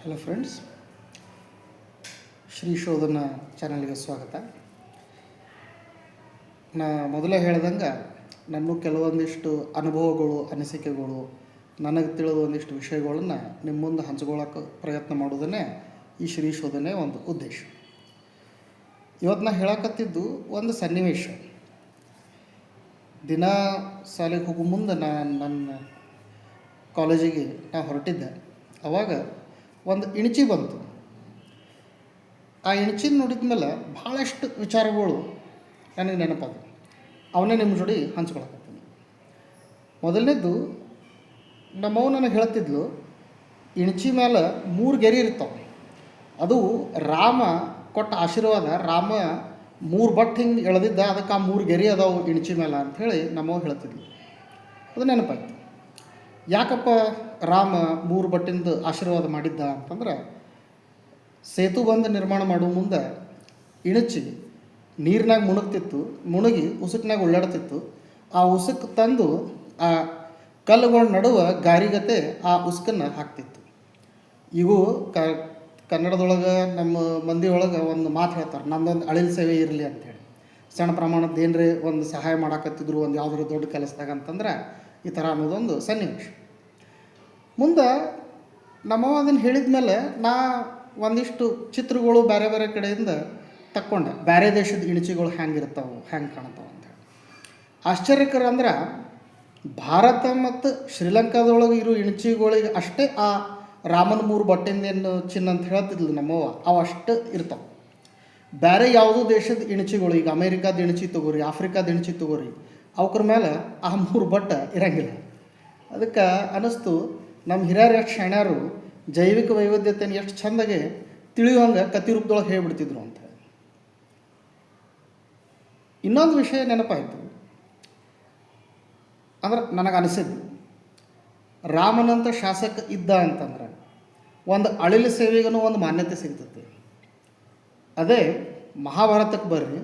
Hello friends, Shri ಶೋಧನ ಚಾನಲ್ಗೆ ಸ್ವಾಗತ. ನಾ ಮೊದಲೇ ಹೇಳ್ದಂಗೆ ನನ್ನ ಕೆಲವೊಂದಿಷ್ಟು ಅನುಭವಗಳು, ಅನಿಸಿಕೆಗಳು, ನನಗೆ ತಿಳಿದ ಒಂದಿಷ್ಟು ವಿಷಯಗಳನ್ನು ನಿಮ್ಮ ಮುಂದೆ ಹಂಚ್ಕೊಳ್ಳೋಕೆ ಪ್ರಯತ್ನ ಮಾಡೋದನ್ನೇ ಈ ಶ್ರೀ ಶೋಧನೆ ಒಂದು ಉದ್ದೇಶ. ಇವತ್ತು ನಾ ಹೇಳಕತ್ತಿದ್ದು ಒಂದು ಸನ್ನಿವೇಶ. ದಿನ ಶಾಲೆಗೆ ಹೋಗೋ ಮುಂದೆ ನನ್ನ ಕಾಲೇಜಿಗೆ ನಾ ಹೊರಟಿದ್ದೆ. ಆವಾಗ ಒಂದು ಇಣಚಿ ಬಂತು. ಆ ಇಣಚಿನ ನೋಡಿದ ಮೇಲೆ ಭಾಳಷ್ಟು ವಿಚಾರಗಳು ನನಗೆ ನೆನಪಾದ. ಅವನ್ನೇ ನಿಮ್ಮ ಜೋಡಿ ಹಂಚ್ಕೊಳಕತ್ತೀನಿ. ಮೊದಲನೇದ್ದು, ನಮ್ಮವ್ವ ನನಗೆ ಹೇಳ್ತಿದ್ಲು, ಇಣಚಿ ಮೇಲೆ 3 ಗೆರೆ ಇರ್ತಾವೆ. ಅದು ರಾಮ ಕೊಟ್ಟ ಆಶೀರ್ವಾದ. ರಾಮ 3 ಬಟ್ಟು ಹಿಂಗೆ ಎಳೆದಿದ್ದ, ಅದಕ್ಕೆ ಆ 3 ಗೆರೆ ಅದಾವು ಇಣಚಿ ಮೇಲೆ ಅಂಥೇಳಿ ನಮ್ಮವ್ವ ಹೇಳ್ತಿದ್ಲು. ಅದು ನೆನಪಾಯ್ತು. ಯಾಕಪ್ಪ ರಾಮ 3 ಬಟ್ಟಿಂದ ಆಶೀರ್ವಾದ ಮಾಡಿದ್ದ ಅಂತಂದ್ರೆ, ಸೇತು ಬಂದು ನಿರ್ಮಾಣ ಮಾಡುವ ಮುಂದೆ ಇಣಚಿ ನೀರಿನಾಗ ಮುಳುಗಿ ಉಸುಕಿನಾಗ ಉಳ್ಳಾಡ್ತಿತ್ತು. ಆ ಉಸುಕು ತಂದು ಆ ಕಲ್ಲುಗಳ ನಡುವೆ ಗಾರಿಗತೆ ಆ ಉಸುಕನ್ನು ಹಾಕ್ತಿತ್ತು. ಇವು ಕನ್ನಡದೊಳಗೆ ನಮ್ಮ ಮಂದಿಯೊಳಗೆ ಒಂದು ಮಾತು ಹೇಳ್ತಾರೆ, ನಮ್ಮದೊಂದು ಅಳಿಲು ಸೇವೆ ಇರಲಿ ಅಂಥೇಳಿ. ಸಣ್ಣ ಪ್ರಮಾಣದ ಏನರೇ ಒಂದು ಸಹಾಯ ಮಾಡಾಕತ್ತಿದ್ರು ಒಂದು ಯಾವುದಾದ್ರು ದೊಡ್ಡ ಕೆಲಸದಾಗ ಅಂತಂದ್ರೆ ಈ ಥರ ಅನ್ನೋದೊಂದು ಸನ್ನಿವೇಶ. ಮುಂದೆ ನಮ್ಮವ ಅದನ್ನು ಹೇಳಿದ ಮೇಲೆ ನಾ ಒಂದಿಷ್ಟು ಚಿತ್ರಗಳು ಬೇರೆ ಬೇರೆ ಕಡೆಯಿಂದ ತಕ್ಕೊಂಡೆ. ಬೇರೆ ದೇಶದ ಇಣಚಿಗಳು ಹೆಂಗಿರ್ತಾವೆ, ಹೆಂಗೆ ಕಾಣ್ತಾವೆ ಅಂತೇಳಿ. ಆಶ್ಚರ್ಯಕರ ಅಂದ್ರೆ, ಭಾರತ ಮತ್ತು ಶ್ರೀಲಂಕಾದೊಳಗೆ ಇರೋ ಇಣಚಿಗಳಿಗೆ ಅಷ್ಟೇ ಆ ರಾಮನ 3 ಬಟ್ಟಿಂದ ಏನು ಚಿನ್ನ ಅಂತ ಹೇಳ್ತಿದ್ಲು ನಮ್ಮವ್ವ, ಅವು ಅಷ್ಟು ಇರ್ತಾವೆ. ಬೇರೆ ಯಾವುದೋ ದೇಶದ ಇಣಚಿಗಳು, ಈಗ ಅಮೇರಿಕಾದ ಇಣಚಿ ತೊಗೋರಿ, ಆಫ್ರಿಕಾದ ಇಣಚಿ ತೊಗೋರಿ, ಅವ್ರ ಮೇಲೆ ಆ 3 ಬಟ್ಟು ಇರಂಗಿಲ್ಲ. ಅದಕ್ಕೆ ಅನ್ನಿಸ್ತು, ನಮ್ಮ ಹಿರಿಯರು ಎಷ್ಟು ಶಾಣ್ಯರು ಜೈವಿಕ ವೈವಿಧ್ಯತೆಯನ್ನು ಎಷ್ಟು ಚೆಂದಾಗೆ ತಿಳಿಯುವಂಗೆ ಕತ್ತಿ ರೂಪದೊಳಗೆ ಹೇಳ್ಬಿಡ್ತಿದ್ರು ಅಂತ. ಇನ್ನೊಂದು ವಿಷಯ ನೆನಪಾಯಿತು. ಅಂದ್ರೆ ನನಗೆ ಅನಿಸಿದ್ದು, ರಾಮನಂತ ಶಾಸಕ ಇದ್ದ ಅಂತಂದ್ರೆ ಒಂದು ಅಳಿಲು ಸೇವೆಗೂ ಒಂದು ಮಾನ್ಯತೆ ಸಿಗ್ತದೆ. ಅದೇ ಮಹಾಭಾರತಕ್ಕೆ ಬರ್ರಿ,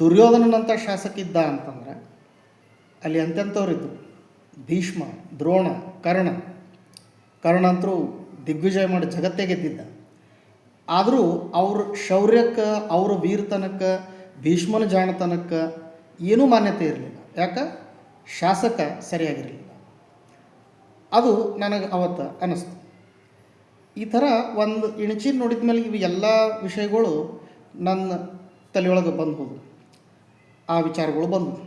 ದುರ್ಯೋಧನನಂಥ ಶಾಸಕ ಇದ್ದ ಅಂತಂದ್ರೆ ಅಲ್ಲಿ ಎಂತೆಂಥವ್ರಿದ್ರು. ಭೀಷ್ಮ, ದ್ರೋಣ, ಕರ್ಣ ಅಂತರೂ ದಿಗ್ವಿಜಯ ಮಾಡಿ ಜಗತ್ತೇ ಗೆದ್ದಿದ್ದ. ಆದರೂ ಅವ್ರ ಶೌರ್ಯಕ್ಕೆ, ಅವ್ರ ವೀರತನಕ್ಕೆ, ಭೀಷ್ಮನ ಜಾಣತನಕ್ಕೆ ಏನೂ ಮಾನ್ಯತೆ ಇರಲಿಲ್ಲ. ಯಾಕೆ? ಶಾಸಕ ಸರಿಯಾಗಿರಲಿಲ್ಲ. ಅದು ನನಗೆ ಅವತ್ತು ಅನ್ನಿಸ್ತು. ಈ ಥರ ಒಂದು ಇಣಚಿನ ನೋಡಿದ ಮೇಲೆ ಇವು ಎಲ್ಲ ವಿಷಯಗಳು ನನ್ನ ತಲೆಯೊಳಗೆ ಬಂದ್ಬೋದು, ಆ ವಿಚಾರಗಳು ಬಂದವು.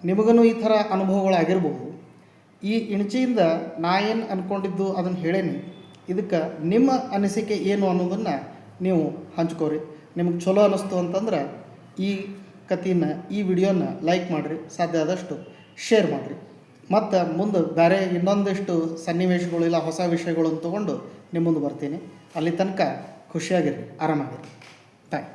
ನಿಮಗೂ ಈ ಥರ ಅನುಭವಗಳಾಗಿರ್ಬೋದು. ಈ ಇಣಚಿಯಿಂದ ನಾ ಏನು ಅಂದ್ಕೊಂಡಿದ್ದು ಅದನ್ನು ಹೇಳೇನಿ. ಇದಕ್ಕೆ ನಿಮ್ಮ ಅನಿಸಿಕೆ ಏನು ಅನ್ನೋದನ್ನು ನೀವು ಹಂಚ್ಕೋರಿ. ನಿಮಗೆ ಚಲೋ ಅನ್ನಿಸ್ತು ಅಂತಂದ್ರೆ ಈ ಕಥೆನ, ಈ ವಿಡಿಯೋನ ಲೈಕ್ ಮಾಡಿರಿ, ಸಾಧ್ಯ ಆದಷ್ಟು ಶೇರ್ ಮಾಡಿರಿ. ಮತ್ತು ಮುಂದೆ ಬೇರೆ ಇನ್ನೊಂದಿಷ್ಟು ಸನ್ನಿವೇಶಗಳು ಇಲ್ಲ ಹೊಸ ವಿಷಯಗಳನ್ನು ತೊಗೊಂಡು ನಿಮ್ಮ ಮುಂದೆ ಬರ್ತೀನಿ. ಅಲ್ಲಿ ತನಕ ಖುಷಿಯಾಗಿರಿ, ಆರಾಮಾಗಿರಿ. ಬಾಯ್.